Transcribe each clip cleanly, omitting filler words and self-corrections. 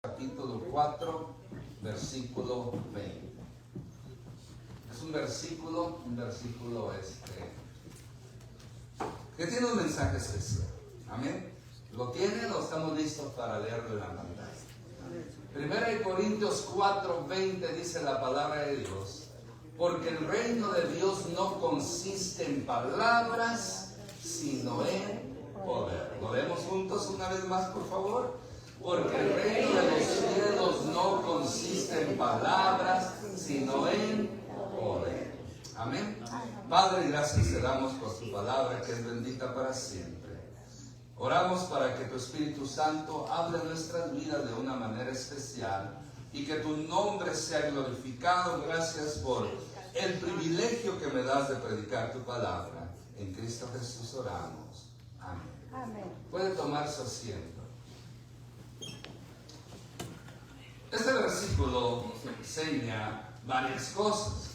Capítulo 4, versículo 20. Es un versículo que tiene un mensaje especial. Amén. ¿Lo tienen o estamos listos para leerlo en la pantalla? Primera de Corintios 4, 20 dice la palabra de Dios: porque el reino de Dios no consiste en palabras, sino en poder. ¿Lo leemos juntos una vez más, por favor? Porque el reino de los cielos no consiste en palabras, sino en poder. Amén. Padre, gracias te damos por tu palabra, que es bendita para siempre. Oramos para que tu Espíritu Santo hable en nuestras vidas de una manera especial y que tu nombre sea glorificado. Gracias por el privilegio que me das de predicar tu palabra. En Cristo Jesús oramos. Amén. Amén. Puede tomar su asiento. Este versículo enseña varias cosas.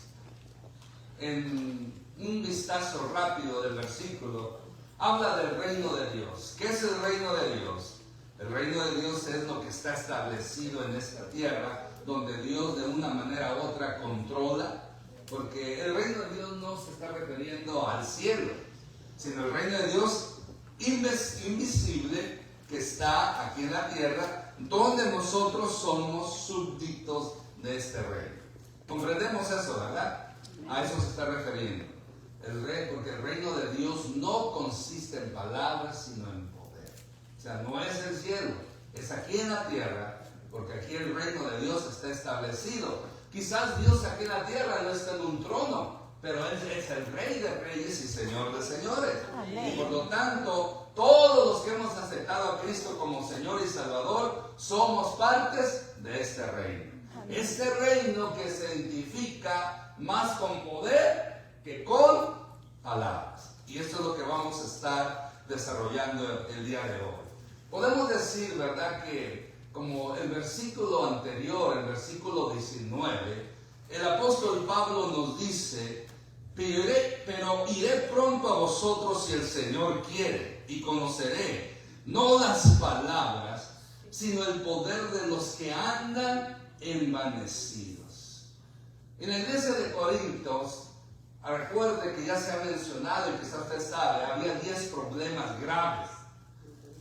En un vistazo rápido del versículo, habla del reino de Dios. ¿Qué es el reino de Dios? El reino de Dios es lo que está establecido en esta tierra, donde Dios de una manera u otra controla, porque el reino de Dios no se está refiriendo al cielo, sino el reino de Dios invisible que está aquí en la tierra, donde nosotros somos súbditos de este reino. ¿Comprendemos eso, verdad? A eso se está refiriendo. Porque el reino de Dios no consiste en palabras, sino en poder. O sea, no es el cielo, es aquí en la tierra, porque aquí el reino de Dios está establecido. Quizás Dios aquí en la tierra no está en un trono, pero Él es el Rey de Reyes y Señor de Señores. Amén. Y por lo tanto, todos los que hemos aceptado a Cristo como Señor y Salvador, somos partes de este reino. Amén. Este reino que se identifica más con poder que con palabras. Y esto es lo que vamos a estar desarrollando el día de hoy. Podemos decir, ¿verdad?, que como el versículo anterior, el versículo 19, el apóstol Pablo nos dice: pero iré pronto a vosotros si el Señor quiere, y conoceré no las palabras, sino el poder de los que andan envanecidos. En la iglesia de Corintios, recuerde que ya se ha mencionado y quizás usted sabe, había 10 problemas graves,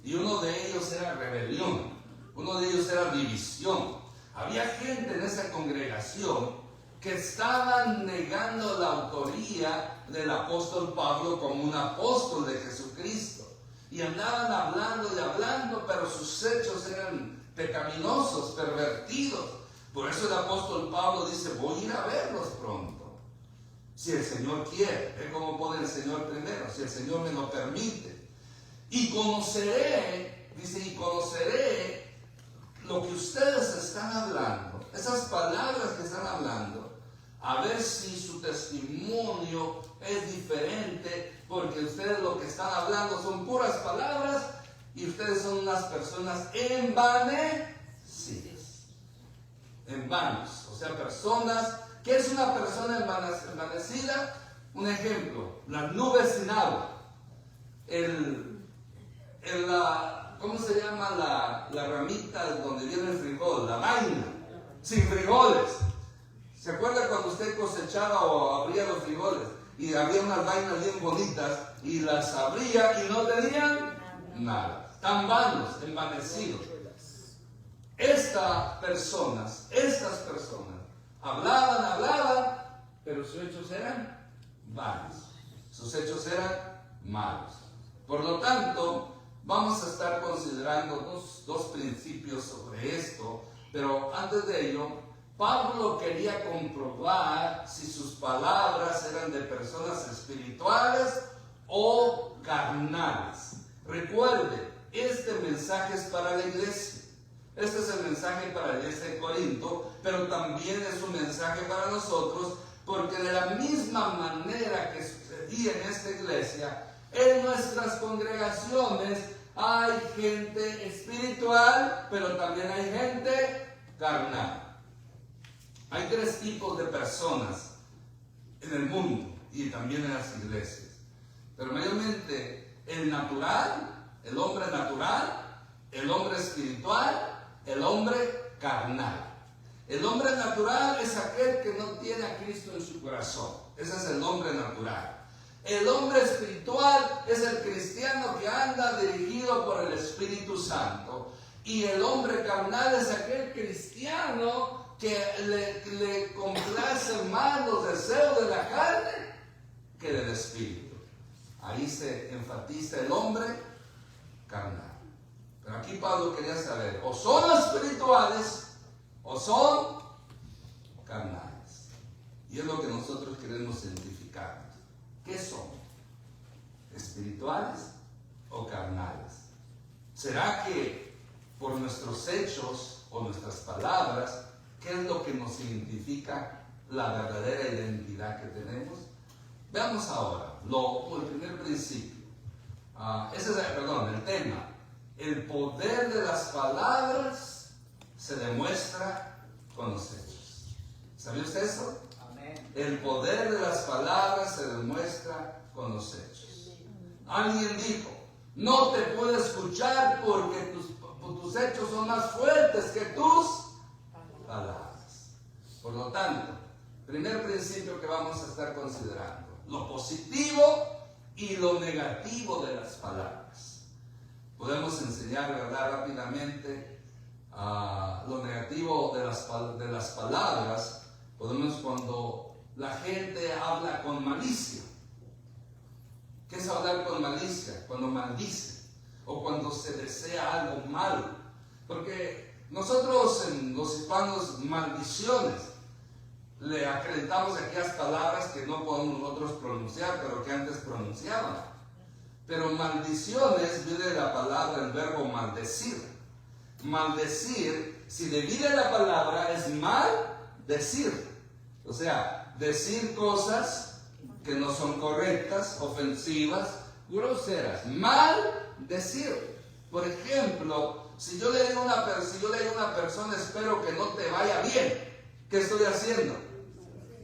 y uno de ellos era rebelión, uno de ellos era división. Había gente en esa congregación que estaban negando la autoría del apóstol Pablo como un apóstol de Jesucristo, y andaban hablando y hablando, pero sus hechos eran pecaminosos, pervertidos. Por eso el apóstol Pablo dice: voy a ir a verlos pronto, si el Señor quiere. ¿Ve cómo pone el Señor primero? Si el Señor me lo permite. Y conoceré, dice, y conoceré lo que ustedes están hablando, esas palabras que están hablando, a ver si su testimonio es diferente, porque ustedes lo que están hablando son puras palabras y ustedes son unas personas envanecidas, en vanos. O sea, personas. ¿Qué es una persona envanecida? Un ejemplo: las nubes sin agua, ¿cómo se llama la ramita donde viene el frijol? La vaina, sin frijoles. ¿Se acuerda cuando usted cosechaba o abría los frijoles y había unas vainas bien bonitas y las abría y no tenían nada? Tan vanos, envanecidos. Estas personas hablaban, pero sus hechos eran vanos, sus hechos eran malos. Por lo tanto, vamos a estar considerando dos principios sobre esto, pero antes de ello, Pablo quería comprobar si sus palabras eran de personas espirituales o carnales. Recuerde, este mensaje es para la iglesia. Este es el mensaje para la iglesia de Corinto, pero también es un mensaje para nosotros, porque de la misma manera que sucedía en esta iglesia, en nuestras congregaciones hay gente espiritual, pero también hay gente carnal. Hay 3 tipos de personas en el mundo y también en las iglesias. Pero mayormente el natural, el hombre natural, el hombre espiritual el hombre carnal. El hombre natural es aquel que no tiene a Cristo en su corazón. Ese es el hombre natural. El hombre espiritual es el cristiano que anda dirigido por el Espíritu Santo. Y el hombre carnal es aquel cristiano que le complace más los deseos de la carne que del Espíritu. Ahí se enfatiza el hombre carnal. Pero aquí Pablo quería saber, o son espirituales o son carnales. Y es lo que nosotros queremos identificar. ¿Qué son? ¿Espirituales o carnales? ¿Será que por nuestros hechos o nuestras palabras, qué es lo que nos identifica la verdadera identidad que tenemos? Veamos ahora el primer principio. Ese es el tema. El poder de las palabras se demuestra con los hechos. ¿Sabía usted eso? Amén. El poder de las palabras se demuestra con los hechos. Alguien dijo, no te puedo escuchar porque tus hechos son más fuertes que tus palabras. Por lo tanto, primer principio que vamos a estar considerando, lo positivo y lo negativo de las palabras. Podemos enseñar, ¿verdad?, rápidamente lo negativo de las palabras. Podemos cuando la gente habla con malicia. ¿Qué es hablar con malicia? Cuando maldice o cuando se desea algo malo. Porque nosotros en los hispanos maldiciones le acreditamos aquellas palabras que no podemos nosotros pronunciar, pero que antes pronunciaban. Pero maldiciones viene de la palabra, el verbo maldecir. Maldecir, si divide la palabra, es maldecir. O sea, decir cosas que no son correctas, ofensivas, groseras. Maldecir. Por ejemplo, si yo le digo a una persona, espero que no te vaya bien, ¿qué estoy haciendo?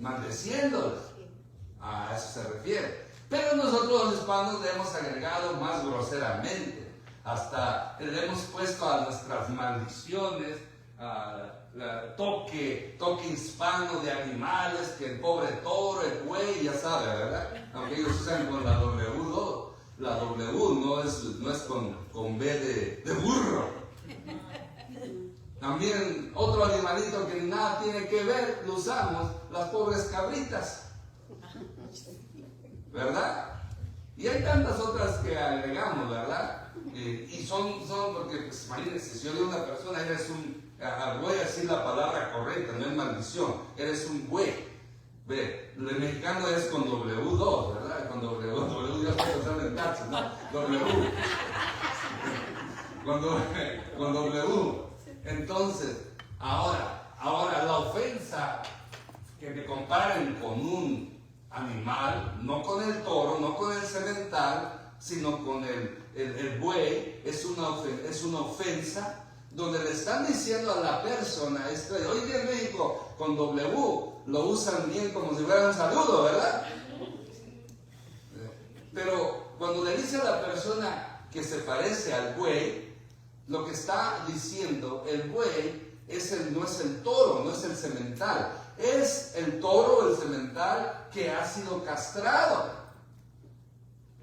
Maldeciéndola. A eso se refiere. Pero nosotros los hispanos le hemos agregado más groseramente. Hasta le hemos puesto a nuestras maldiciones toque hispano de animales, que el pobre toro, el buey, ya sabe, ¿verdad? Aunque ellos usan con la W, la W no es con B de burro. También otro animalito que nada tiene que ver, lo usamos, las pobres cabritas, ¿verdad? Y hay tantas otras que agregamos, ¿verdad? Y son porque, pues, imagínense, si yo le digo a una persona, voy a decir la palabra correcta, no es maldición, eres un güey. Ve, el mexicano es con W2, ¿verdad? Con W ya estoy pensando en taxis, ¿no? Con W. Entonces, ahora la ofensa que me comparen con un animal, no con el toro, no con el semental, sino con el buey, es una ofensa donde le están diciendo a la persona, hoy día en México con W lo usan bien como si fuera un saludo, ¿verdad? Pero cuando le dice a la persona que se parece al buey, lo que está diciendo, el buey no es el toro, no es el semental, es el toro o el semental que ha sido castrado.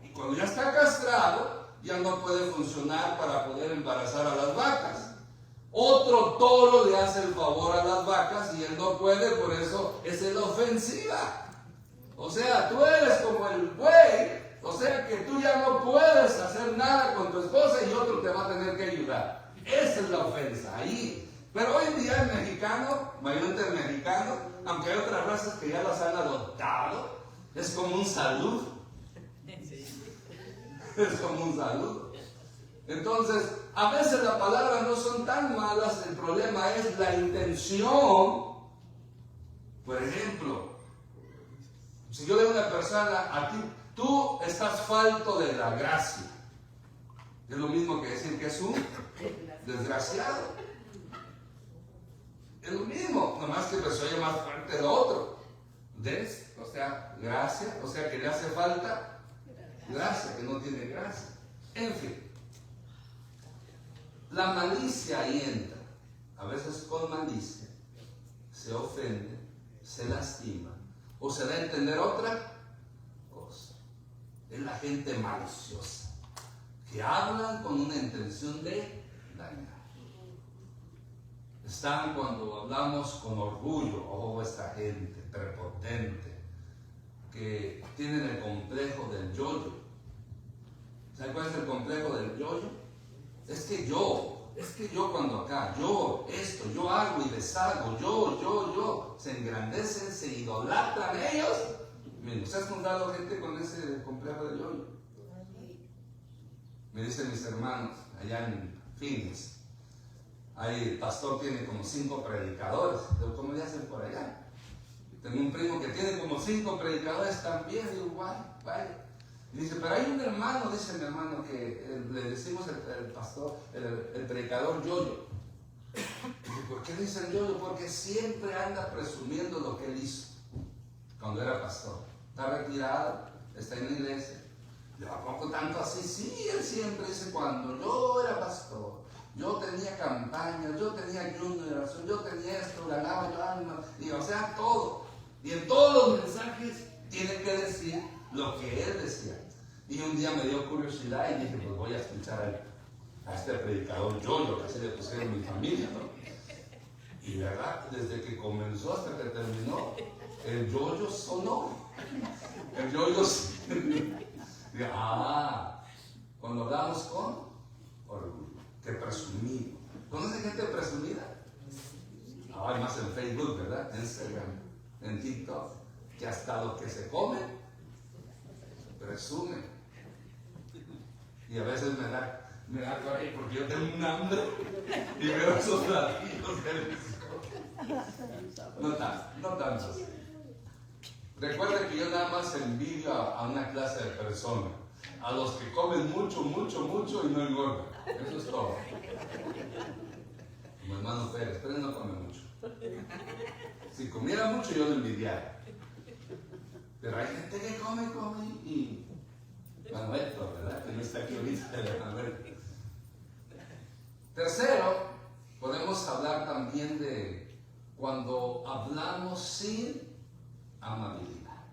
Y cuando ya está castrado, ya no puede funcionar para poder embarazar a las vacas. Otro toro le hace el favor a las vacas y él no puede, por eso es la ofensiva. O sea, tú eres como el buey, o sea que tú ya no puedes hacer nada con tu esposa y otro te va a tener que ayudar. Esa es la ofensa, ahí. Pero hoy en día el mexicano, mayormente el mexicano, aunque hay otras razas que ya las han adoptado, es como un saludo. Es como un saludo. Entonces, a veces las palabras no son tan malas, el problema es la intención. Por ejemplo, si yo le digo a una persona, a ti, tú estás falto de la gracia, es lo mismo que decir que es un desgraciado. Es lo mismo, nomás que pues oye más fuerte de otro. O sea, gracia, o sea que le hace falta gracia, que no tiene gracia. En fin. La malicia ahí entra. a veces con malicia, se ofende, se lastima o se da a entender otra cosa. Es la gente maliciosa, que hablan con una intención de dañar. Están cuando hablamos con orgullo, oh, esta gente prepotente, que tienen el complejo del yo-yo. ¿Saben cuál es el complejo del yo-yo? Es que yo cuando acá, yo esto, yo hago y deshago, yo, se engrandecen, se idolatran ellos. Miren, ¿usted ha encontrado gente con ese complejo del yo-yo? Me dicen mis hermanos, allá en Phoenix, el pastor tiene como 5 predicadores. ¿Cómo le hacen por allá? Tengo un primo que tiene como 5 predicadores también, igual, vaya. Y dice, pero hay un hermano, dice mi hermano, que le decimos el pastor, el predicador yo-yo. Dice, ¿por qué dicen yo-yo? Porque siempre anda presumiendo lo que él hizo cuando era pastor. Está retirado, está en la iglesia. ¿A poco tanto así? Sí, él siempre dice, cuando yo era pastor, yo tenía campaña, yo tenía ayuno de oración, yo tenía esto, ganaba yo alma, y o sea, todo. Y en todos los mensajes tiene que decir lo que él decía. Y un día me dio curiosidad y dije, pues voy a escuchar a este predicador yo-yo, que así le pusieron mi familia, ¿no? Y verdad, desde que comenzó hasta que terminó, el yo-yo sonó. El yo-yo cuando hablamos con orgullo, que presumido. ¿Conoce gente presumida? Hay más en Facebook, ¿verdad? En Instagram, en TikTok, que hasta lo que se come presume. Y a veces me da coraje porque yo tengo un hambre y veo esos platillos no tanto. Recuerda que yo nada más envidio a una clase de personas, a los que comen mucho y no engordan. Eso es todo. Como hermano Pérez, pero él no come mucho. Si comiera mucho yo lo envidiara. Pero hay gente que come y Manuel, ¿verdad? Que no está aquí ahorita de Manuel. Tercero, podemos hablar también de cuando hablamos sin amabilidad.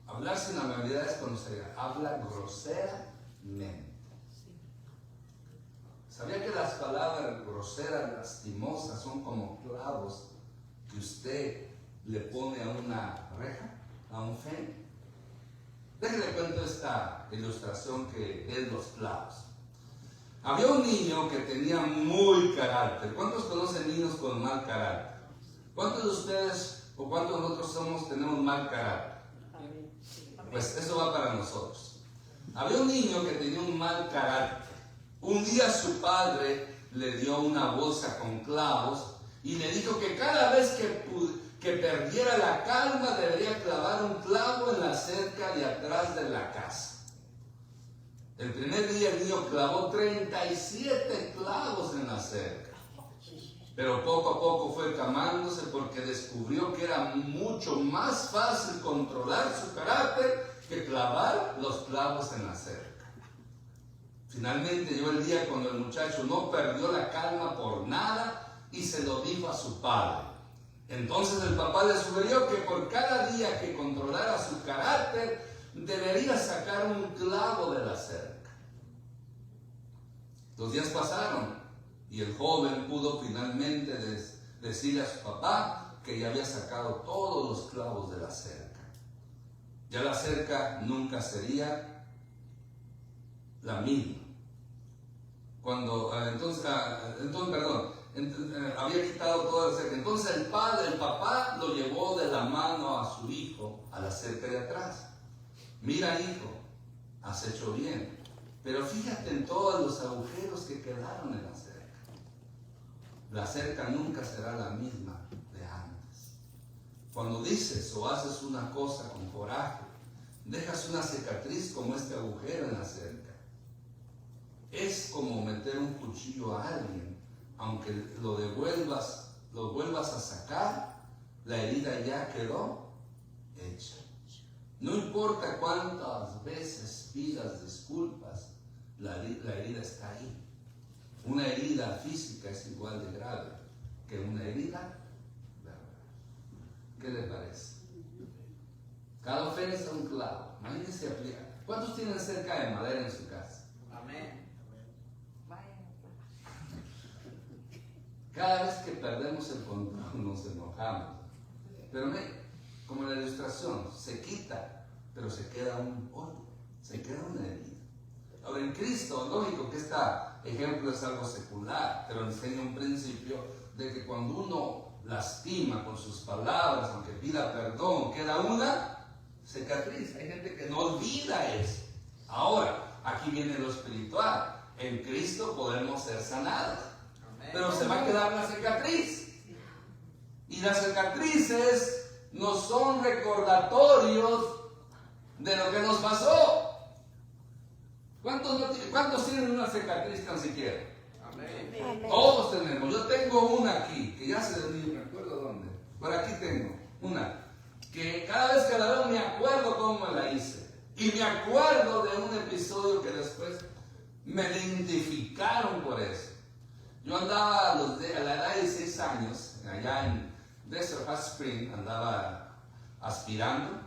Hablar sin amabilidad es cuando se habla groseramente. ¿Sabía que las palabras groseras, lastimosas, son como clavos que usted le pone a una reja, a un fen? Déjenle cuento esta ilustración que es los clavos. Había un niño que tenía muy carácter. ¿Cuántos conocen niños con mal carácter? ¿Cuántos de ustedes o cuántos de nosotros tenemos mal carácter? Pues eso va para nosotros. Había un niño que tenía un mal carácter. Un día su padre le dio una bolsa con clavos y le dijo que cada vez que perdiera la calma debería clavar un clavo en la cerca de atrás de la casa. El primer día el niño clavó 37 clavos en la cerca. Pero poco a poco fue calmándose porque descubrió que era mucho más fácil controlar su carácter que clavar los clavos en la cerca. Finalmente llegó el día cuando el muchacho no perdió la calma por nada y se lo dijo a su padre. Entonces el papá le sugirió que por cada día que controlara su carácter debería sacar un clavo de la cerca. Los días pasaron y el joven pudo finalmente decirle a su papá que ya había sacado todos los clavos de la cerca. Ya la cerca nunca sería la misma. Había quitado toda la cerca. Entonces el papá lo llevó de la mano a su hijo a la cerca de atrás. Mira, hijo, has hecho bien, pero fíjate en todos los agujeros que quedaron en la cerca. La cerca nunca será la misma de antes. Cuando dices o haces una cosa con coraje, dejas una cicatriz como este agujero en la cerca. Es como meter un cuchillo a alguien, aunque lo vuelvas a sacar, la herida ya quedó hecha. No importa cuántas veces pidas disculpas, la herida está ahí. Una herida física es igual de grave que una herida verbal. ¿Qué le parece? Cada ofensa un clavo. Imagínense aplicar. ¿Cuántos tienen cerca de madera en su casa? Amén. Cada vez que perdemos el control nos enojamos. Pero como en la ilustración, se quita, pero se queda un hoyo, se queda una herida. Ahora en Cristo, lógico que este ejemplo es algo secular, pero enseña un principio de que cuando uno lastima con sus palabras, aunque pida perdón, queda una cicatriz. Hay gente que no olvida eso. Ahora, aquí viene lo espiritual. En Cristo podemos ser sanados, pero se va a quedar la cicatriz. Y las cicatrices no son recordatorios de lo que nos pasó. ¿Cuántos tienen una cicatriz tan siquiera? Amén. Todos tenemos. Yo tengo una aquí, que ya ni me acuerdo dónde. Por aquí tengo una, que cada vez que la veo me acuerdo cómo la hice. Y me acuerdo de un episodio que después me identificaron por eso. Yo andaba a la edad de 6 años, allá en Desert Hot Spring, andaba aspirando,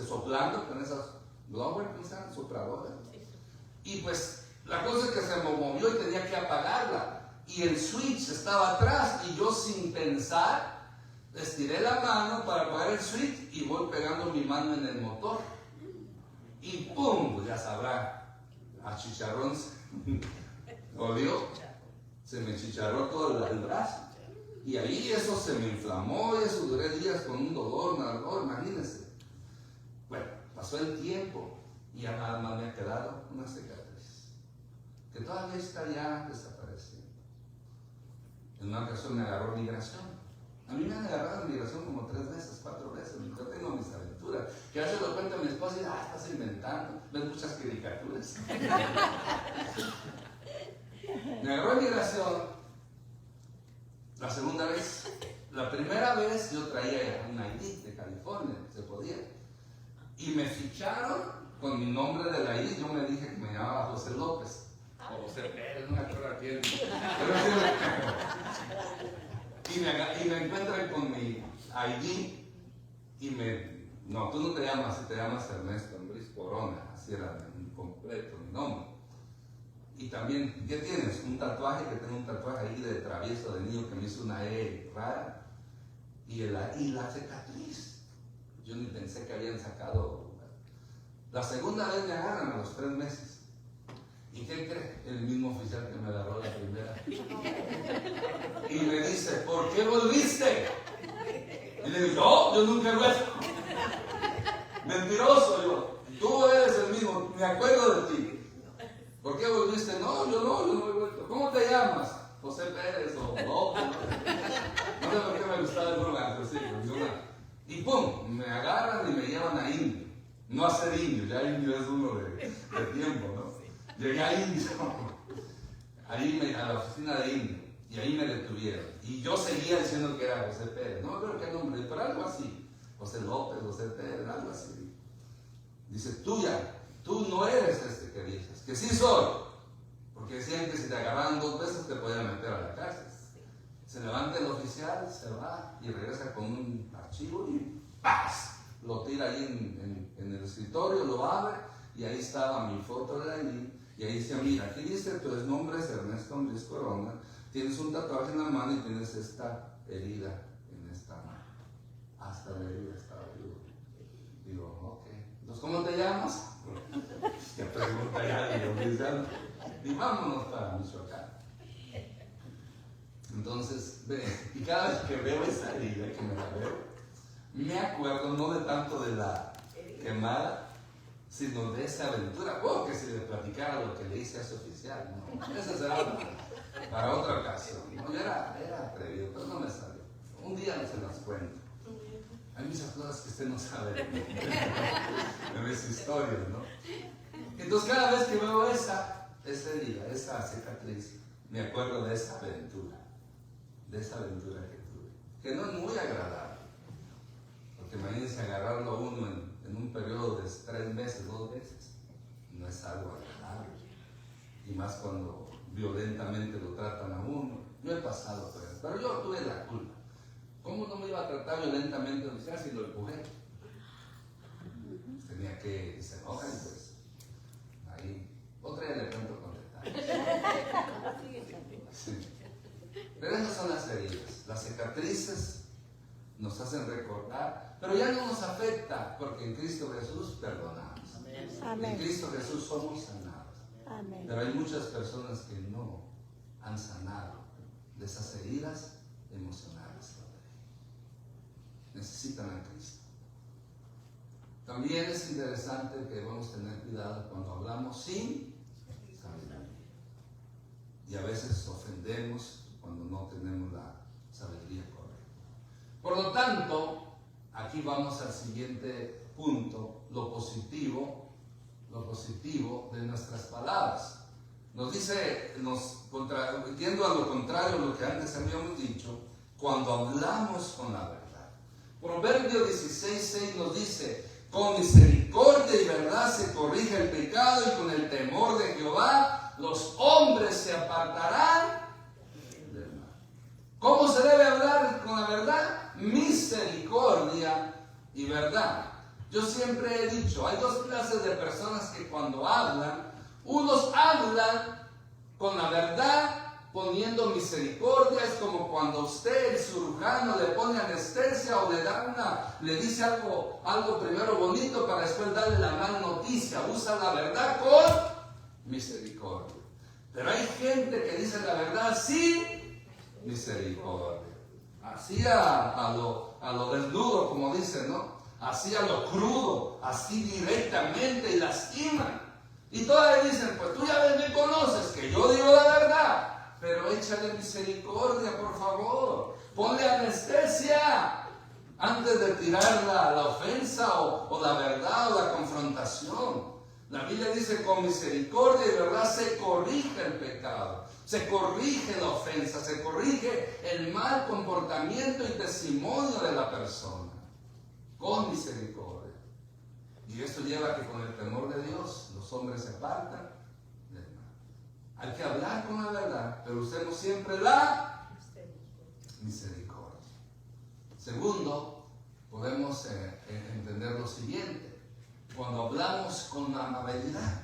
soplando con esas blowers, ¿cómo se llaman? Sopladoras. Y pues la cosa es que se me movió y tenía que apagarla. Y el switch estaba atrás y yo sin pensar estiré la mano para apagar el switch y voy pegando mi mano en el motor. Y ¡pum! Pues ya sabrá, a chicharrón olió, se me chicharró todo el brazo. Y ahí eso se me inflamó y eso duré días con un dolor, imagínense. Bueno, pasó el tiempo y ya nada más me ha quedado una cicatriz, que todavía está ya desapareciendo. En una ocasión me agarró migración. A mí me han agarrado migración como 3 veces, 4 veces. Yo tengo mis aventuras. Que a veces lo cuento a mi esposa y estás inventando. Ves muchas caricaturas. Me agarró migración. La segunda vez. La primera vez yo traía un ID de California, se podía. Y me ficharon con mi nombre del ID. Yo me dije que me llamaba José López. O José Pérez, no me acuerdo a quién. Y me encuentran con mi ID y no, tú no te llamas, te llamas Ernesto Andrés Corona, así era completo mi nombre. Y también, ¿qué tienes? Un tatuaje, que tengo un tatuaje ahí de travieso de niño que me hizo una E rara. Y la cicatriz. Yo ni pensé que habían sacado. La segunda vez me agarran a los 3 meses. ¿Y qué cree? El mismo oficial que me agarró la primera. Y me dice, ¿por qué volviste? Y le digo, yo nunca he vuelto. Mentiroso yo. Tú eres el mismo, me acuerdo de ti. ¿Por qué volviste? No, yo no he vuelto. ¿Cómo te llamas? José Pérez o López. No sé por qué me gustaba el nombre así. Y pum, me agarran y me llevan a Indio. No a ser indio, ya indio es uno de tiempo, ¿no? Llegué a Indio, a la oficina de Indio, y ahí me detuvieron. Y yo seguía diciendo que era José Pérez, no creo qué nombre, pero algo así. José López, José Pérez, algo así. Dice, tú no eres este que dices, que sí soy. Porque decían que si te agarraban 2 veces te podían meter a la cárcel. Se levanta el oficial, se va y regresa con un archivo y ¡paz! Lo tira ahí en el escritorio, lo abre y ahí estaba mi foto de ahí. Y ahí decía, mira, aquí dice, tu nombre es Ernesto Andrés Corona, tienes un tatuaje en la mano y tienes esta herida en esta mano. Hasta la herida estaba yo. Digo, ok. Entonces, ¿cómo te llamas? Que pregunta ya el oficial. Y vámonos para Michoacán. Entonces, y cada vez que veo esa herida, que me la veo, me acuerdo no de tanto de la quemada, sino de esa aventura. Que si le platicara lo que le hice a ese oficial, no, esa será para otra ocasión. No, yo era atrevido, pero no me salió. Un día no se las cuento. Hay muchas cosas que usted no sabe de mis historias, ¿no? Entonces cada vez que veo esa herida, esa cicatriz, me acuerdo de esa aventura que tuve, que no es muy agradable. Porque imagínense agarrarlo a uno en un periodo de 3 meses, 2 veces, no es algo agradable. Y más cuando violentamente lo tratan a uno. Yo he pasado por eso, pero yo tuve la culpa. ¿Cómo no me iba a tratar violentamente si lo empujé? Tenía que se enojar y pues ahí otra vez le cuento con detalles. Sí. Pero esas son las heridas. Las cicatrices nos hacen recordar, pero ya no nos afecta porque en Cristo Jesús perdonamos. Amén. En Cristo Jesús somos sanados. Amén. Pero hay muchas personas que no han sanado de esas heridas emocionales. Necesitan a Cristo. También es interesante que debemos tener cuidado cuando hablamos sin sabiduría. Y a veces ofendemos cuando no tenemos la sabiduría correcta. Por lo tanto, aquí vamos al siguiente punto, lo positivo de nuestras palabras. Nos dice, yendo a lo contrario de lo que antes habíamos dicho, cuando hablamos con la verdad. Proverbio 16:6 nos dice, con misericordia y verdad se corrige el pecado y con el temor de Jehová los hombres se apartarán del mal. ¿Cómo se debe hablar con la verdad? Misericordia y verdad. Yo siempre he dicho, hay dos clases de personas que cuando hablan, unos hablan con la verdad poniendo misericordia. Es como cuando usted, el cirujano, le pone anestesia o le dice algo primero bonito para después darle la mala noticia. Usa la verdad con misericordia. Pero hay gente que dice la verdad sin misericordia. Así a lo desnudo, como dicen, ¿no? Así a lo crudo, así directamente y lastiman. Y todavía dicen, pues tú ya me conoces, que yo digo la verdad. Pero échale misericordia, por favor. Ponle anestesia antes de tirar la ofensa o la verdad o la confrontación. La Biblia dice, con misericordia y verdad se corrige el pecado. Se corrige la ofensa, se corrige el mal comportamiento y testimonio de la persona. Con misericordia. Y esto lleva a que con el temor de Dios los hombres se apartan del mal. Hay que hablar con la verdad, pero usemos siempre la misericordia. Segundo, podemos entender lo siguiente. Cuando hablamos con amabilidad,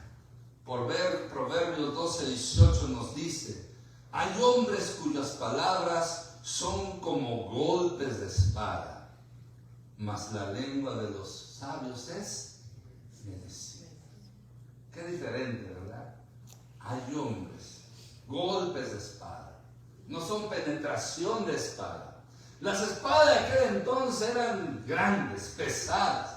Proverbios 12:18 nos dice, hay hombres cuyas palabras son como golpes de espada, mas la lengua de los sabios es medicina. Qué diferente, ¿verdad? Hay hombres, golpes de espada, no son penetración de espada. Las espadas de aquel entonces eran grandes, pesadas,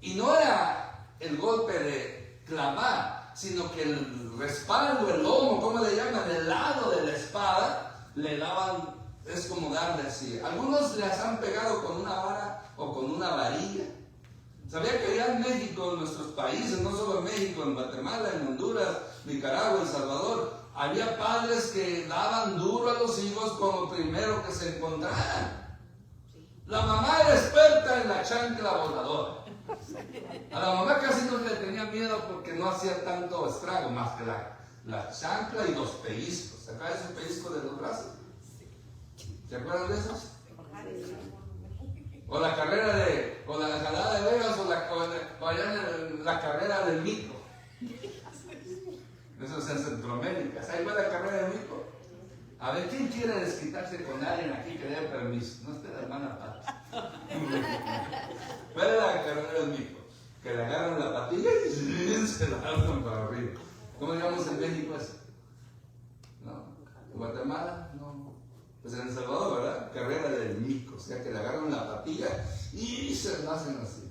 y no era el golpe de clavar, sino que el respaldo, el lomo, ¿cómo le llaman? El lado de la espada, le daban, es como darle así. Algunos les han pegado con una vara o con una varilla. ¿Sabía que allá en México, en nuestros países, no solo en México, en Guatemala, en Honduras, Nicaragua, El Salvador, había padres que daban duro a los hijos con lo primero que se encontraran? La mamá era experta en la chancla voladora. A la mamá casi no le tenía miedo porque no hacía tanto estrago, más que la chancla y los pellizcos. ¿Se acuerdan de esos pellizcos de los brazos? ¿Se acuerdan de esos? O la carrera o la jalada de Vegas o allá en la carrera del mico. Eso es en Centroamérica. Ahí va la carrera del mico. A ver, ¿quién quiere desquitarse con alguien aquí que dé permiso? No esté la hermana Pati. ¿Cuál es la carrera del mico? Que le agarran la patilla y se la alzan para arriba. ¿Cómo llamamos en México eso? ¿No? ¿En Guatemala? No. Pues en El Salvador, ¿verdad? Carrera del mico. O sea, que le agarran la patilla y se la hacen así.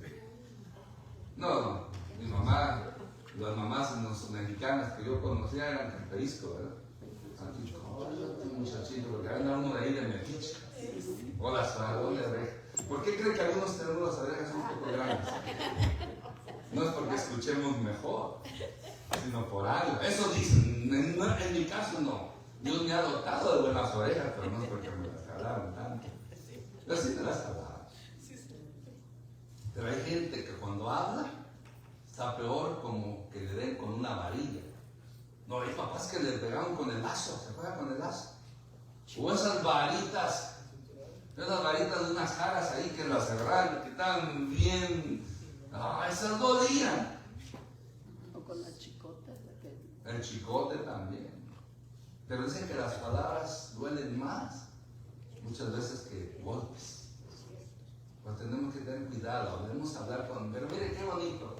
No. Mi mamá, las mamás mexicanas que yo conocía eran camperisco, ¿verdad? Aquí, muchachito, porque anda uno de ahí de metiche. O las de oreja. ¿Por qué cree que algunos tenemos las orejas un poco grandes? No es porque escuchemos mejor, sino por algo. Eso dicen. En mi caso no. Dios me ha dotado de buenas orejas, pero no es porque me las jalaron tanto. Pero sí me las jalaron. Pero hay gente que cuando habla está peor como que le den con una varilla. No, hay papás que le pegaban con el varitas. Unas varitas de unas jaras ahí que las cerraron, que estaban bien. Esas dolían. O con la chicota. El chicote también. Pero dicen que las palabras duelen más muchas veces que golpes. Pues tenemos que tener cuidado, debemos hablar con... Pero mire qué bonito,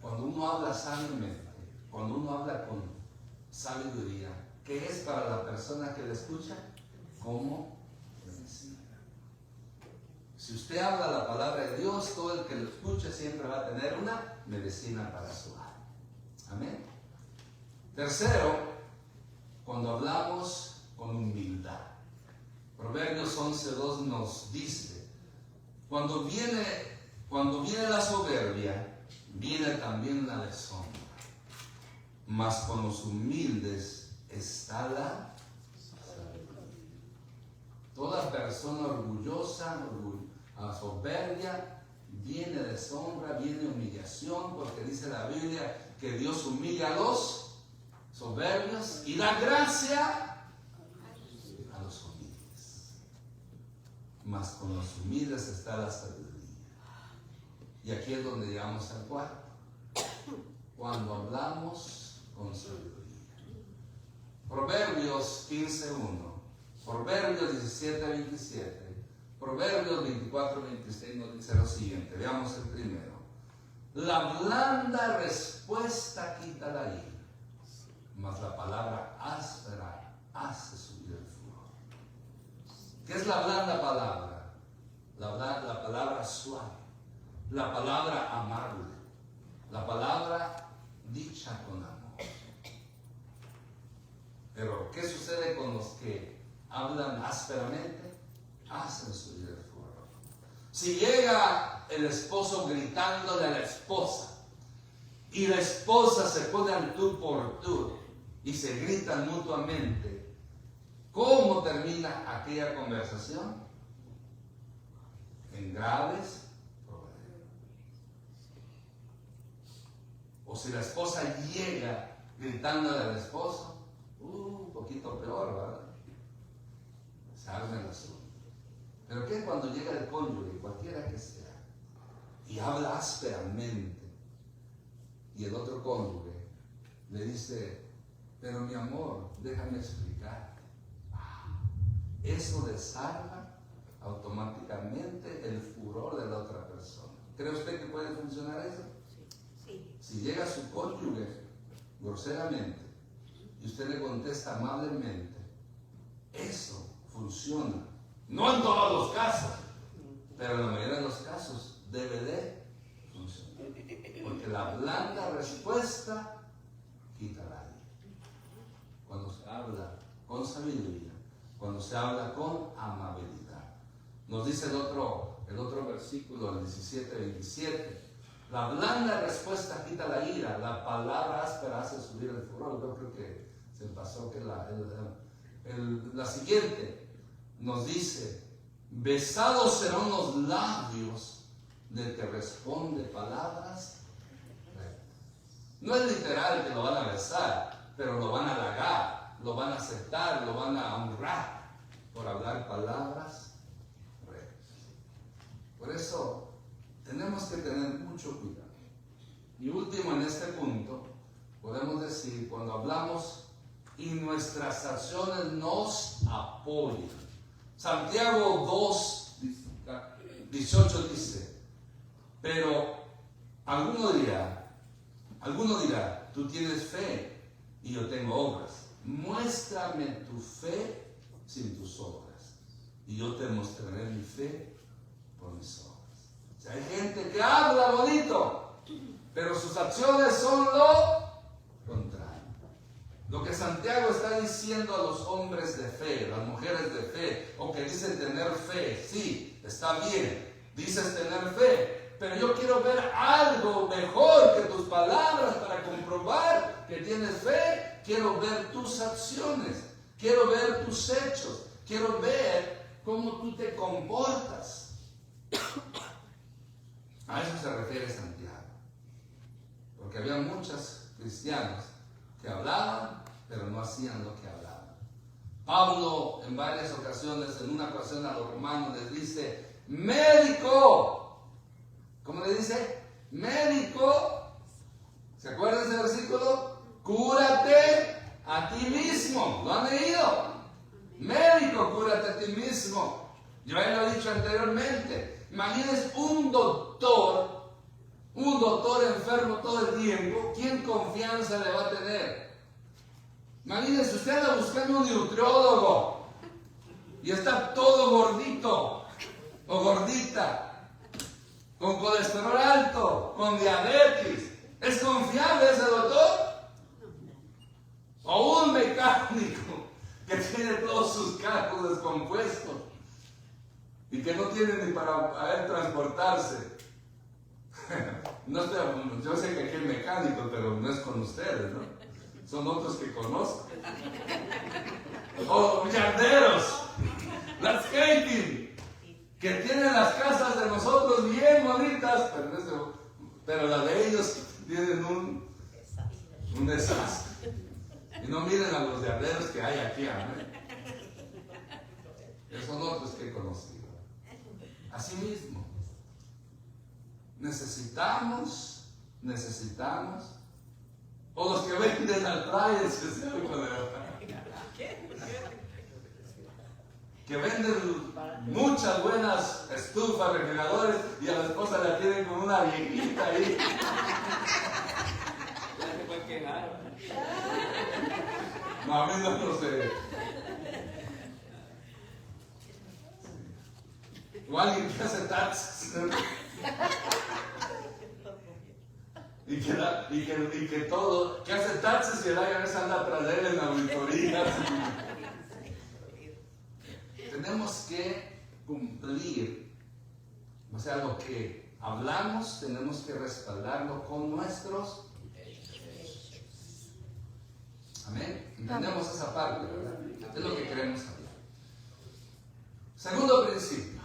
cuando uno habla sabiamente, cuando uno habla con sabiduría, ¿qué es para la persona que le escucha? Como medicina. Si usted habla la palabra de Dios, todo el que lo escuche siempre va a tener una medicina para su alma. Amén. Tercero, cuando hablamos con humildad. Proverbios 11:2 nos dice, cuando viene la soberbia, viene también la deshonra. Mas con los humildes está la sabiduría. Toda persona orgullosa, soberbia, viene deshonra, viene humillación, porque dice la Biblia que Dios humilla a los soberbios y da gracia a los humildes. Mas con los humildes está la sabiduría. Y aquí es donde llegamos al cuarto. Cuando hablamos con sabiduría. Proverbios 15:1, Proverbios 17:27, Proverbios 24:26 nos dice lo siguiente. Veamos el primero. La blanda respuesta quita la ira, mas la palabra áspera hace subir el furor. ¿Qué es la blanda palabra? La palabra suave, la palabra amable, la palabra dicha con amor. Pero ¿qué sucede con los que hablan ásperamente? Hacen subir el furor. Si llega el esposo gritándole a la esposa y la esposa se pone al tú por tú y se gritan mutuamente, ¿cómo termina aquella conversación? En graves problemas. O si la esposa llega gritándole al esposo, un poquito peor, ¿verdad? Se arma el asunto. Pero ¿qué cuando llega el cónyuge, cualquiera que sea, y habla ásperamente, y el otro cónyuge le dice, pero mi amor, déjame explicar? Eso desarma automáticamente el furor de la otra persona. ¿Cree usted que puede funcionar eso? Sí. Si llega su cónyuge groseramente y usted le contesta amablemente, eso funciona. No en todos los casos, pero en la mayoría de los casos debe de funcionar. Porque la blanda respuesta quita la ira. Cuando se habla con sabiduría, cuando se habla con amabilidad. Nos dice el otro versículo, el 17:27. La blanda respuesta quita la ira, la palabra áspera hace subir el furor. Yo creo que se pasó que la siguiente nos dice, besados serán los labios del que responde palabras rectas. No es literal que lo van a besar, pero lo van a halagar, lo van a aceptar, lo van a honrar por hablar palabras rectas. Por eso tenemos que tener mucho cuidado. Y último, en este punto, podemos decir, cuando hablamos y nuestras acciones nos apoyan. Santiago 2:18 dice, pero alguno dirá, tú tienes fe y yo tengo obras. Muéstrame tu fe sin tus obras y yo te mostraré mi fe por mis obras. O sea, hay gente que habla bonito, pero sus acciones son lo contrario. Lo que Santiago está diciendo a los hombres de fe, las mujeres de fe, o que dicen tener fe, sí, está bien, dices tener fe, pero yo quiero ver algo mejor que tus palabras para comprobar que tienes fe. Quiero ver tus acciones, quiero ver tus hechos, quiero ver cómo tú te comportas. A eso se refiere Santiago, porque había muchos cristianos que hablaban, pero no hacían lo que hablaban. Pablo en varias ocasiones, en una ocasión a los romanos les dice, médico. ¿Cómo le dice? Médico. ¿Se acuerdan de ese versículo? Cúrate a ti mismo. ¿Lo han leído? Médico, cúrate a ti mismo. Yo ya lo he dicho anteriormente. Imagínense un doctor enfermo todo el tiempo. ¿Quién confianza le va a tener? Imagínense, usted anda buscando un nutriólogo y está todo gordito o gordita, con colesterol alto, con diabetes. ¿Es confiable ese doctor? O un mecánico que tiene todos sus carros descompuestos y que no tiene ni para poder transportarse. No sé, yo sé que aquí hay mecánicos, pero no es con ustedes, ¿no? Son otros que conozco. O yarderos, landscaping, que tienen las casas de nosotros bien bonitas, pero las de ellos tienen un desastre. Y no miren a los yarderos que hay aquí, amén. Esos son otros que he conocido. Así mismo, necesitamos, o los que venden altrajes, que venden muchas buenas estufas, refrigeradores, y a la esposa la tienen con una viejita ahí. No, a mí no sé. O alguien que hace taxis. Y que todo, que hace taxis y el IRS anda atrás de él en auditorías. Tenemos que cumplir, o sea, lo que hablamos tenemos que respaldarlo con nuestros hechos. Amén. Entendemos esa parte, ¿verdad? Es lo que queremos hablar. Segundo principio.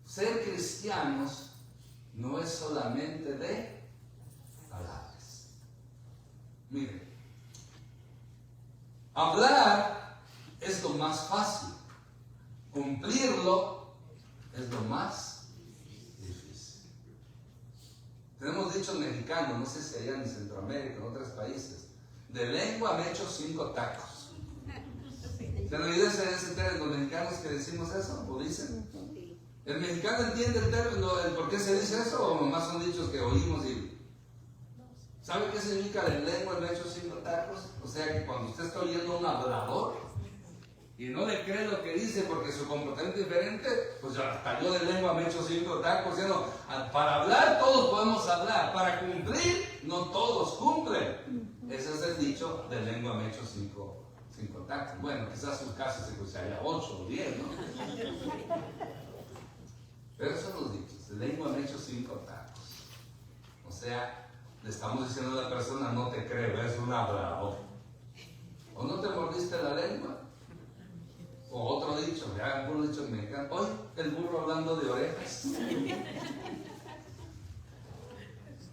Ser cristianos no es solamente de palabras. Miren, hablar es lo más fácil, cumplirlo es lo más difícil. Tenemos dichos mexicanos, no sé si allá en Centroamérica, en otros países, de lengua me echo 5 tacos. ¿Se han oído ese término, los mexicanos que decimos eso? ¿O dicen? ¿El mexicano entiende el término, el por qué se dice eso, o nomás son dichos que oímos y... ¿Sabe qué significa de lengua me echo 5 tacos? O sea que cuando usted está oyendo a un hablador y no le cree lo que dice porque su comportamiento es diferente, pues hasta yo de lengua me echo 5 tacos. Ya no, para hablar todos podemos hablar, para cumplir no todos cumplen. Ese es el dicho, de lengua me echo 5 tacos. Bueno, quizás sus casos se haya 8 o 10, ¿no? Pero esos son los dichos, de lengua me echo 5 tacos. O sea, le estamos diciendo a la persona, no te creo, es un hablador. ¿O no te mordiste la lengua? O otro dicho, ya algunos dichos mexicanos, hoy el burro hablando de orejas.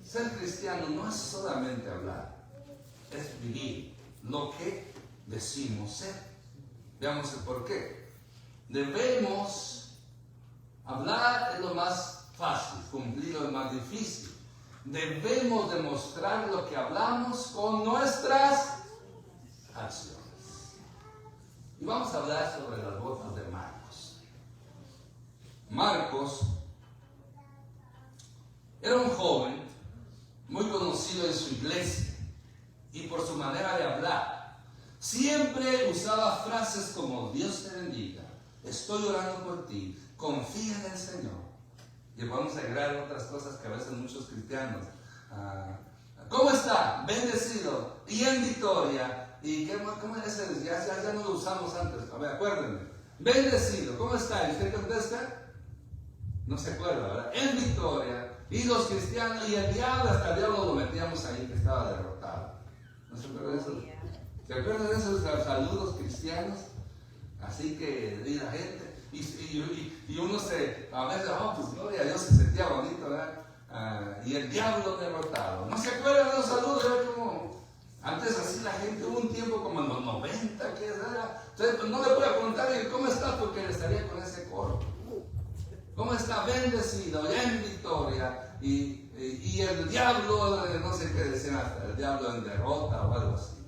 Ser cristiano no es solamente hablar, es vivir lo que decimos ser. Veamos el por qué. Debemos hablar, es lo más fácil, cumplirlo es más difícil. Debemos demostrar lo que hablamos con nuestras acciones. Y vamos a hablar sobre las bodas de Marcos. Marcos era un joven muy conocido en su iglesia y por su manera de hablar. Siempre usaba frases como Dios te bendiga, estoy orando por ti, confía en el Señor. Y vamos a agregar otras cosas que a veces muchos cristianos, ¿cómo está? Bendecido y en victoria. ¿Y cómo es eso? Ya no lo usamos antes. A ver, acuérdenme. Bendecido, ¿cómo está? ¿Y usted contesta? No se acuerda, ¿verdad? En victoria. Y los cristianos, y el diablo, hasta el diablo lo metíamos ahí, que estaba derrotado. ¿No se acuerdan de eso? ¿Se acuerdan de esos saludos cristianos? Así que di la gente. Y uno a veces, pues gloria a Dios, se sentía bonito, ¿verdad? Y el diablo derrotado. ¿No se acuerdan de los saludos? Era como, Antes así la gente, hubo un tiempo como en los 90, que era. Entonces, pues no le puedo preguntar, ¿cómo está? Porque le estaría con ese coro. ¿Cómo está? Bendecido, ya en victoria. Y el diablo, no sé qué decían hasta, el diablo en derrota o algo así.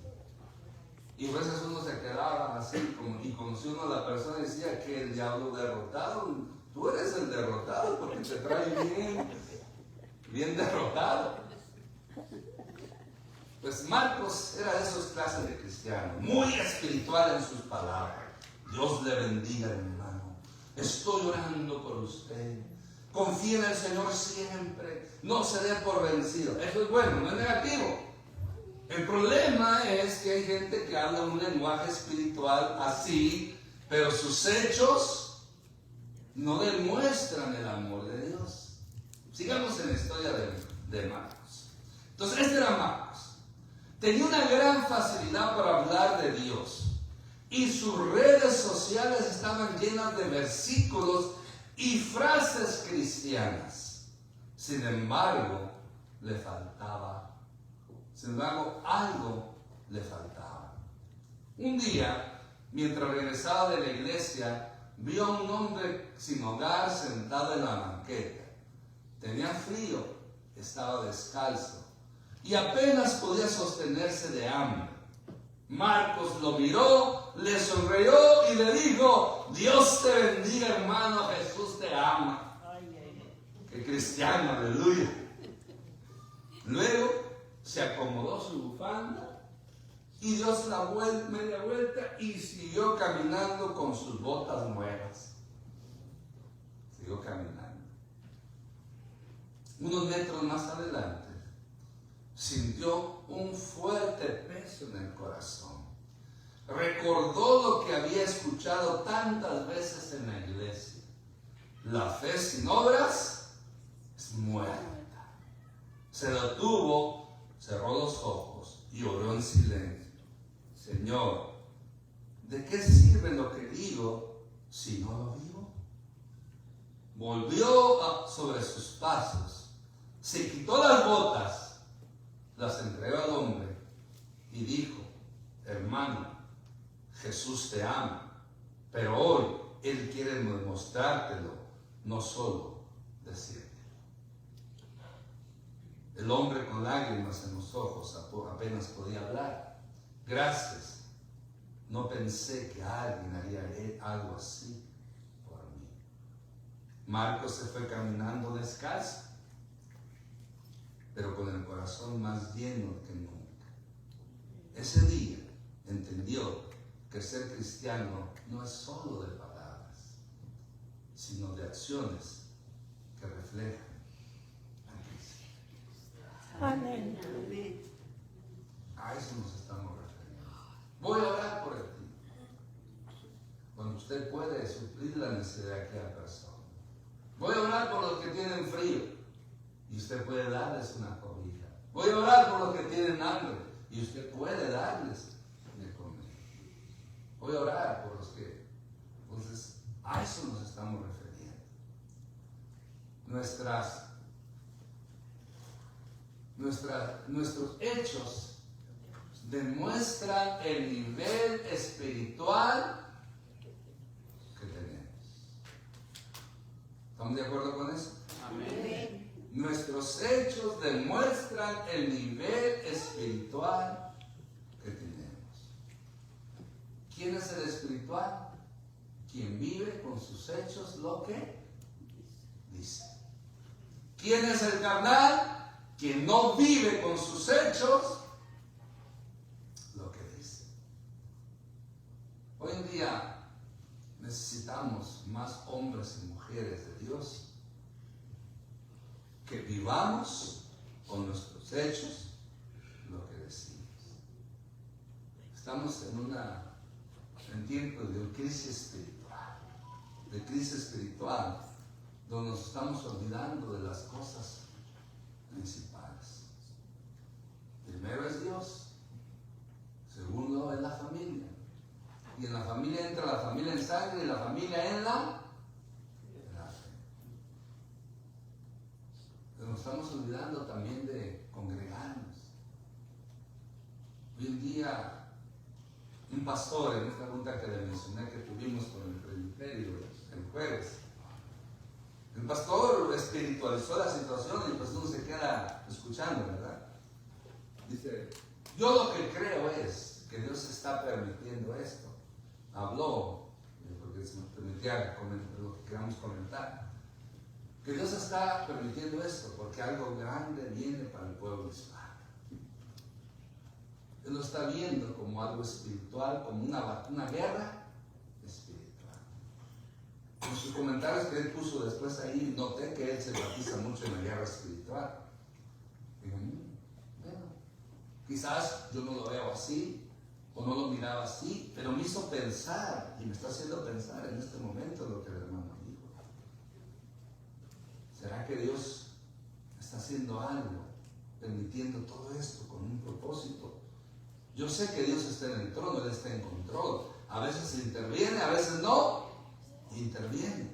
Y a veces uno se quedaba así, y conocía uno a la persona y decía que el diablo derrotado, tú eres el derrotado porque te trae bien derrotado. Pues Marcos era de esos clases de cristianos, muy espiritual en sus palabras. Dios le bendiga, hermano. Estoy orando por usted. Confía en el Señor siempre. No se dé por vencido. Eso es bueno, no es negativo. El problema es que hay gente que habla un lenguaje espiritual así, pero sus hechos no demuestran el amor de Dios. Sigamos en la historia de Marcos. Entonces, este era Marcos. Tenía una gran facilidad para hablar de Dios y sus redes sociales estaban llenas de versículos y frases cristianas. Sin embargo, algo le faltaba. Un día, mientras regresaba de la iglesia, vio a un hombre sin hogar sentado en la banqueta. Tenía frío, estaba descalzo y apenas podía sostenerse de hambre. Marcos lo miró, le sonrió y le dijo: Dios te bendiga, hermano, Jesús te ama. Qué cristiano, aleluya. Luego se acomodó su bufanda y dio media vuelta y siguió caminando con sus botas nuevas. Siguió caminando. Unos metros más adelante, sintió un fuerte peso en el corazón. Recordó lo que había escuchado tantas veces en la iglesia: la fe sin obras es muerta. Se detuvo, cerró los ojos y oró en silencio: Señor, ¿de qué sirve lo que digo si no lo vivo? Volvió sobre sus pasos, se quitó las botas, las entregó al hombre y dijo: hermano, Jesús te ama, pero hoy Él quiere mostrártelo, no solo decirte. El hombre con lágrimas en los ojos apenas podía hablar. Gracias, no pensé que alguien haría algo así por mí. Marcos se fue caminando descalzo, pero con el corazón más lleno que nunca. Ese día entendió que ser cristiano no es solo de palabras, sino de acciones que reflejan a Cristo. Amén. A eso nos estamos refiriendo. Voy a orar por ti. Cuando usted puede suplir la necesidad de aquella persona. Voy a orar por los que tienen frío y usted puede darles una cobija. Voy a orar por los que tienen hambre y usted puede darles de comer. Voy a orar por los que... Entonces, a eso nos estamos refiriendo. Nuestros hechos demuestran el nivel espiritual que tenemos. ¿Estamos de acuerdo con eso? Amén. Nuestros hechos demuestran el nivel espiritual que tenemos. ¿Quién es el espiritual? Quien vive con sus hechos lo que dice. ¿Quién es el carnal? Quien no vive con sus hechos lo que dice. Hoy en día necesitamos más hombres y mujeres de Dios que vivamos con nuestros hechos lo que decimos. Estamos en tiempos de crisis espiritual, donde nos estamos olvidando de las cosas principales. Primero es Dios, segundo es la familia, y en la familia entra la familia en sangre y la familia en la fe. Pero nos estamos olvidando también de congregarnos. Hoy en día, un pastor, en esta junta que le mencioné que tuvimos con el presbiterio el jueves, el pastor espiritualizó la situación y pues uno se queda escuchando, ¿verdad? Dice, yo lo que creo es que Dios está permitiendo esto. Habló, porque se nos permitía lo que queramos comentar, que Dios está permitiendo esto porque algo grande viene para el pueblo hispano. Él lo está viendo como algo espiritual, como una guerra espiritual. En sus comentarios que él puso después ahí, noté que él se enfatiza mucho en la guerra espiritual. Digo, bueno, quizás yo no lo veo así, o no lo miraba así, pero me hizo pensar, y me está haciendo pensar en este momento lo que el hermano dijo. ¿Será que Dios está haciendo algo, permitiendo todo esto con un propósito? Yo sé que Dios está en el trono, Él está en control. A veces interviene, a veces no interviene.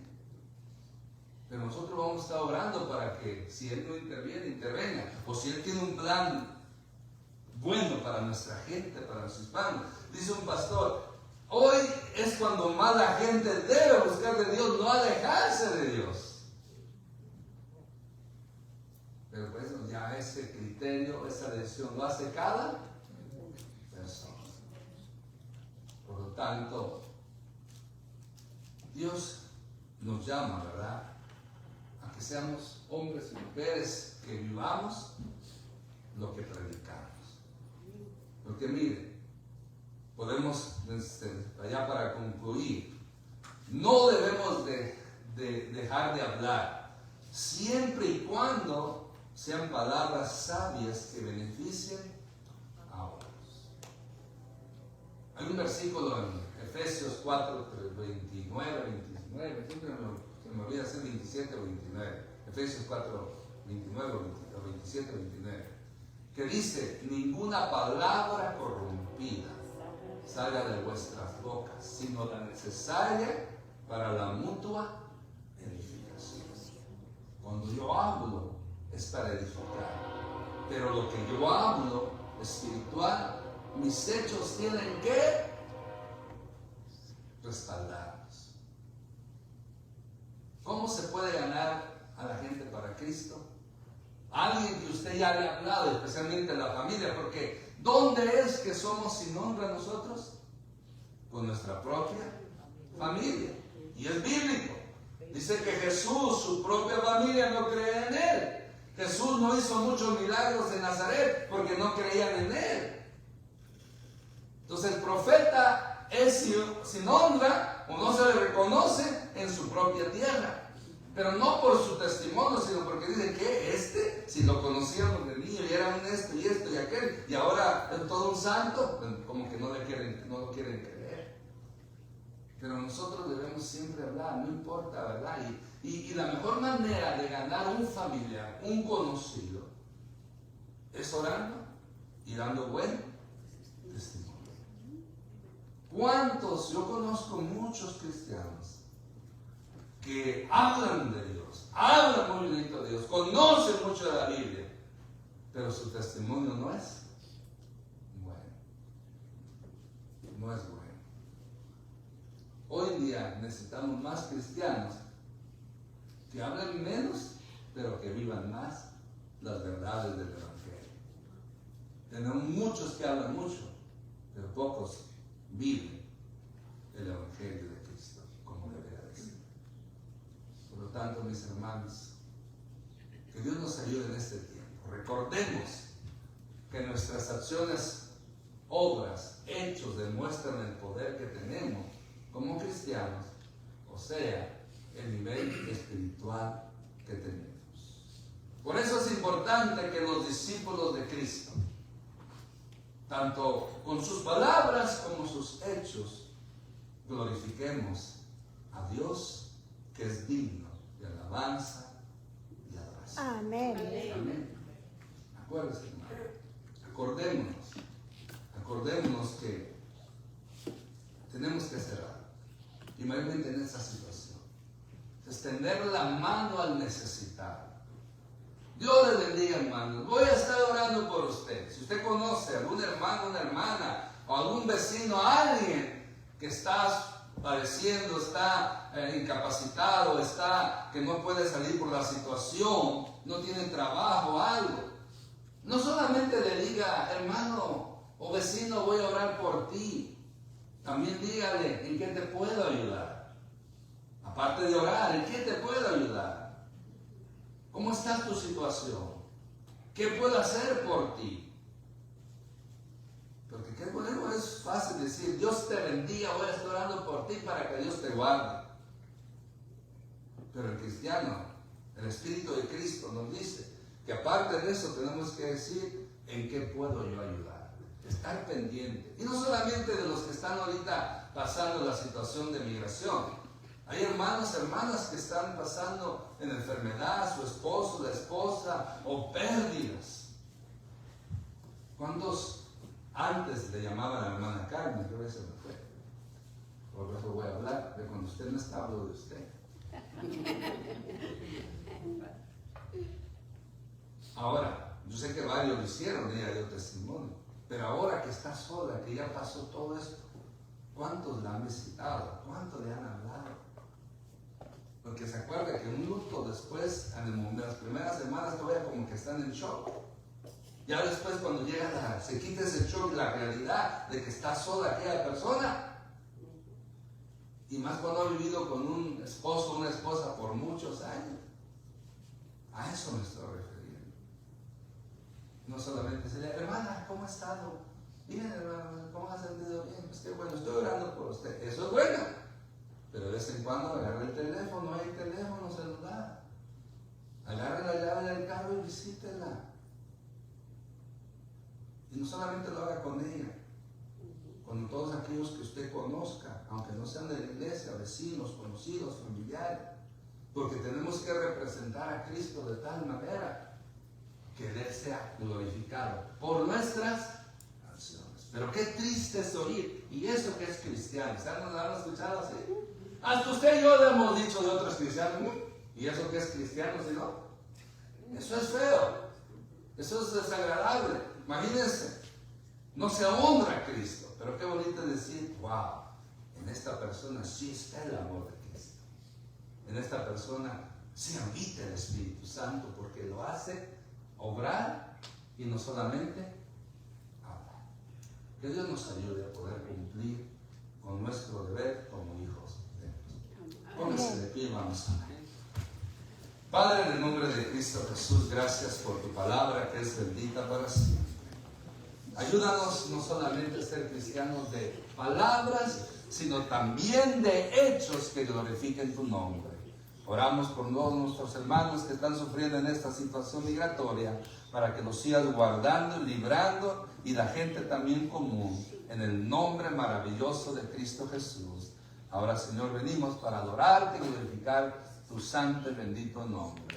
Pero nosotros vamos a estar orando para que si Él no interviene, intervenga. O si Él tiene un plan bueno para nuestra gente, para los hispanos. Dice un pastor, hoy es cuando más la gente debe buscar de Dios, no alejarse de Dios. Pero pues ya ese criterio, esa decisión lo hace cada persona. Por lo tanto, Dios nos llama, ¿verdad?, a que seamos hombres y mujeres que vivamos lo que predicamos. Porque mire, podemos, allá para concluir, no debemos de dejar de hablar, siempre y cuando sean palabras sabias que beneficien a otros. Hay un versículo en Efesios 4, 29, 29, siempre se me olvida hacer 27 o 29, Efesios 4, 29 o 27, 29, que dice, ninguna palabra corrompida salga de vuestras bocas, sino la necesaria para la mutua edificación. Cuando yo hablo es para edificar, pero lo que yo hablo espiritual, mis hechos tienen que respaldarlos. ¿Cómo se puede ganar a la gente para Cristo? Alguien que usted ya le ha hablado, especialmente la familia, porque ¿dónde es que somos sin honra nosotros? Con nuestra propia familia. Y es bíblico. Dice que Jesús, su propia familia, no cree en Él. Jesús no hizo muchos milagros en Nazaret porque no creían en Él. Entonces el profeta es sin honra o no se le reconoce en su propia tierra. Pero no por su testimonio, sino porque dicen que si lo conocíamos de niño y era un esto y aquel, y ahora es todo un santo, como que no lo quieren creer. Pero nosotros debemos siempre hablar, no importa, ¿verdad? Y la mejor manera de ganar un familiar, un conocido, es orando y dando buen testimonio. ¿Cuántos? Yo conozco muchos cristianos que hablan de Dios, hablan muy bonito de Dios, conocen mucho de la Biblia, pero su testimonio no es bueno. No es bueno. Hoy en día necesitamos más cristianos que hablen menos, pero que vivan más las verdades del Evangelio. Tenemos muchos que hablan mucho, pero pocos viven el Evangelio de Cristo como debería de ser. Por lo tanto, mis hermanos, que Dios nos ayude en este tiempo. Recordemos que nuestras acciones, obras, hechos demuestran el poder que tenemos como cristianos, o sea, el nivel espiritual que tenemos. Por eso es importante que los discípulos de Cristo, tanto con sus palabras como sus hechos, glorifiquemos a Dios, que es digno de alabanza y adoración. Amén. Amén. Acuérdense, hermano. Acordémonos que tenemos que hacer algo. Y mayormente en esta situación, extender la mano al necesitado, Dios les bendiga, hermanos. Voy a estar orando por usted. Si usted conoce a algún hermano, una hermana, o algún vecino, alguien que está padeciendo, está incapacitado, que no puede salir por la situación, no tiene trabajo, algo. No solamente le diga, hermano o vecino, voy a orar por ti. También dígale, ¿en qué te puedo ayudar? Aparte de orar, ¿en qué te puedo ayudar? ¿Cómo está tu situación? ¿Qué puedo hacer por ti? Porque qué bueno, es fácil decir, Dios te bendiga, voy a estar orando por ti para que Dios te guarde. Pero el cristiano, el Espíritu de Cristo nos dice que aparte de eso tenemos que decir, ¿en qué puedo yo ayudar? Estar pendiente. Y no solamente de los que están ahorita pasando la situación de migración. Hay hermanos, hermanas que están pasando en enfermedad, su esposo, la esposa, o pérdidas. ¿Cuántos antes le llamaban a la hermana Carmen? Creo que se me fue. Por eso voy a hablar de cuando usted no está, hablo de usted. Ahora, yo sé que varios lo hicieron, ella dio testimonio. Pero ahora que está sola, que ya pasó todo esto, ¿cuántos la han visitado? ¿Cuántos le han hablado? Porque se acuerda que un luto después, en las primeras semanas todavía como que están en shock. Ya después cuando llega se quita ese shock, la realidad de que está sola aquella persona. Y más cuando ha vivido con un esposo o una esposa por muchos años. A eso me estoy refiriendo. No solamente decirle, hermana, ¿cómo ha estado? Bien, hermana, ¿cómo ha sentido? Bien, pues qué bueno, estoy orando por usted. Eso es bueno. Pero de vez en cuando agarre el teléfono, hay teléfono celular. Agarre la llave del carro y visítela. Y no solamente lo haga con ella, con todos aquellos que usted conozca, aunque no sean de la iglesia, vecinos, conocidos, familiares. Porque tenemos que representar a Cristo de tal manera que Él sea glorificado por nuestras acciones. Pero qué triste es oír, y eso que es cristiano. ¿Ustedes nos lo han escuchado así? Hasta usted y yo le hemos dicho de otros cristianos, ¿y eso que es cristiano si no? Eso es feo, eso es desagradable. Imagínense, no se honra a Cristo, pero qué bonito decir, wow, en esta persona sí está el amor de Cristo. En esta persona sí habita el Espíritu Santo, porque lo hace obrar y no solamente hablar. Que Dios nos ayude a poder cumplir con nuestro deber como hijos de Dios. Póngase de pie y vamos a ver. Padre, en el nombre de Cristo Jesús, gracias por tu palabra que es bendita para siempre. Ayúdanos no solamente a ser cristianos de palabras, sino también de hechos que glorifiquen tu nombre. Oramos por todos nuestros hermanos que están sufriendo en esta situación migratoria, para que los sigas guardando, librando, y la gente también común, en el nombre maravilloso de Cristo Jesús. Ahora, Señor, venimos para adorarte y glorificar tu santo y bendito nombre.